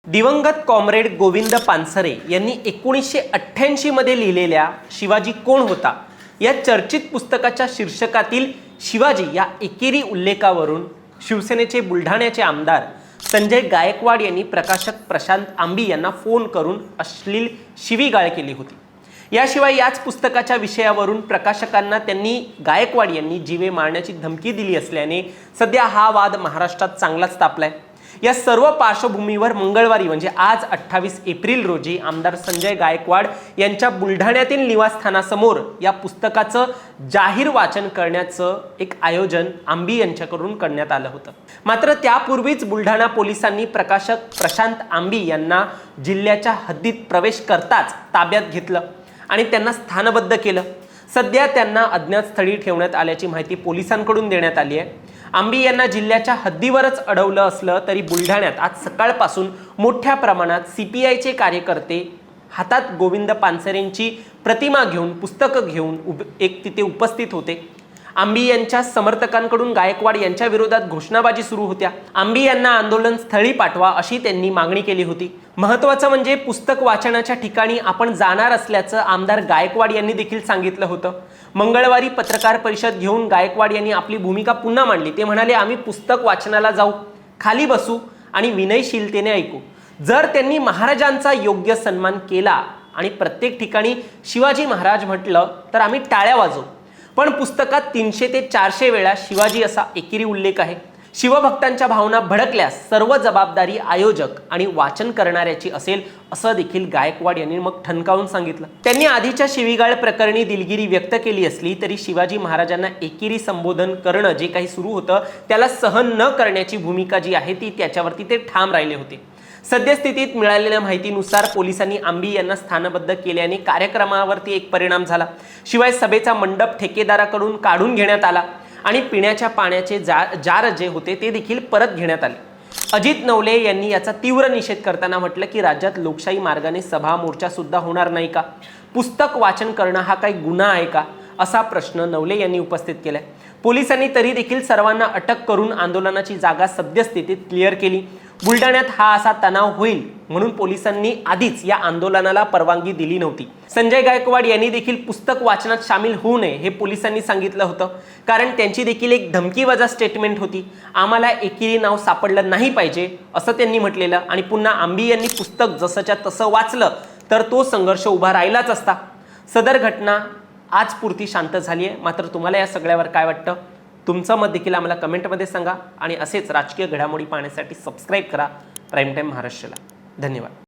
दिवंगत कॉम्रेड गोविंद पानसरे यांनी 1988 मध्ये लिहिलेल्या शिवाजी कोण होता या चर्चित पुस्तकाच्या शीर्षकातील शिवाजी या एकेरी उल्लेखावरून शिवसेनेचे बुलढाण्याचे आमदार संजय गायकवाड यांनी प्रकाशक प्रशांत आंबी यांना फोन करून अश्लील शिवीगाळ केली होती। याशिवाय याच पुस्तकाच्या विषयावरून प्रकाशकांना त्यांनी गायकवाड यांनी जीवे मारण्याची धमकी दिली असल्याने सध्या हा वाद महाराष्ट्रात चांगलाच तापलाय। या सर्व पार्श्वभूमीवर मंगळवारी म्हणजे आज 28 एप्रिल रोजी आमदार संजय गायकवाड यांच्या बुलढाण्यातील निवासस्थानासमोर या पुस्तकाचं जाहीर वाचन करण्याचं एक आयोजन आंबी यांच्याकडून करण्यात आलं होतं। मात्र त्यापूर्वीच बुलढाणा पोलिसांनी प्रकाशक प्रशांत आंबी यांना जिल्ह्याच्या हद्दीत प्रवेश करताच ताब्यात घेतलं आणि त्यांना स्थानबद्ध केलं। सध्या त्यांना अज्ञात स्थळी ठेवण्यात आल्याची माहिती पोलिसांकडून देण्यात आली आहे। आंबी यांना जिल्ह्याच्या हद्दीवरच अडवलं असलं तरी बुलढाण्यात आज सकाळपासून मोठ्या प्रमाणात सीपीआयचे कार्यकर्ते हातात गोविंद पानसरेंची प्रतिमा घेऊन पुस्तकं घेऊन तिथे उपस्थित होते। आंबी यांच्या समर्थकांकडून गायकवाड यांच्या विरोधात घोषणाबाजी सुरू होत्या। आंबी यांना आंदोलन स्थळी पाठवा अशी त्यांनी मागणी केली होती। महत्त्वाचं म्हणजे पुस्तक वाचनाच्या ठिकाणी आपण जाणार असल्याचं आमदार गायकवाड यांनी देखील सांगितलं होतं। मंगळवारी पत्रकार परिषद घेऊन गायकवाड यांनी आपली भूमिका पुन्हा मांडली। ते म्हणाले, आम्ही पुस्तक वाचनाला जाऊ, खाली बसू आणि विनयशीलतेने ऐकू। जर त्यांनी महाराजांचा योग्य सन्मान केला आणि प्रत्येक ठिकाणी शिवाजी महाराज म्हटलं तर आम्ही टाळ्या वाजवू। पण पुस्तकात 300 ते 400 वेळा शिवाजी असा एकेरी उल्लेख आहे। शिवभक्तांच्या भावना भडकल्यास सर्व जबाबदारी आयोजक आणि वाचन करणाऱ्याची असेल असं देखील गायकवाड यांनी मग ठणकावून सांगितलं। त्यांनी आधीच्या शिवीगाळ प्रकरणी दिलगिरी व्यक्त केली असली तरी शिवाजी महाराजांना एकेरी संबोधन करणं जे काही सुरू होतं त्याला सहन न करण्याची भूमिका जी आहे ती त्याच्यावरती ते ठाम राहिले होते। सद्यस्थितीत मिळालेल्या माहितीनुसार पोलिसांनी आंबी यांना स्थानबद्ध केल्याने कार्यक्रमावरती एक परिणाम झाला। शिवाय सभेचा मंडप ठेकेदाराकडून काढून घेण्यात आला आणि पिण्याच्या पाण्याचे जार जे होते ते देखील परत घेण्यात आले। अजित नवले यांनी याचा तीव्र निषेध करताना म्हटलं की राज्यात लोकशाही मार्गाने सभा मोर्चा सुद्धा होणार नाही का? पुस्तक वाचन करणं हा काही गुन्हा आहे का? असा प्रश्न नवले यांनी उपस्थित केलाय। पोलिसांनी तरी देखील सर्वांना अटक करून आंदोलनाची जागा सद्यस्थितीत क्लिअर केली। बुलढाण्यात हा असा तणाव होईल म्हणून पोलिसांनी आधीच या आंदोलनाला परवानगी दिली नव्हती। संजय गायकवाड यांनी देखील पुस्तक वाचनात सामील होऊ नये हे पोलिसांनी सांगितलं होतं, कारण त्यांची देखील एक धमकीवजा स्टेटमेंट होती। आम्हाला एकेरी नाव सापडलं नाही पाहिजे असं त्यांनी म्हटलेलं आणि पुन्हा आंबी यांनी पुस्तक जसंच्या तसं वाचलं तर तो संघर्ष उभा राहिलाच असता। सदर घटना आज पुरती शांत झाली आहे। मात्र तुम्हाला या सगळ्यावर काय वाटतं? तुमचं मत देखील आम्हाला कमेंटमध्ये सांगा आणि असेच राजकीय घडामोडी पाहण्यासाठी सबस्क्राईब करा प्राईम टाईम महाराष्ट्राला। धन्यवाद।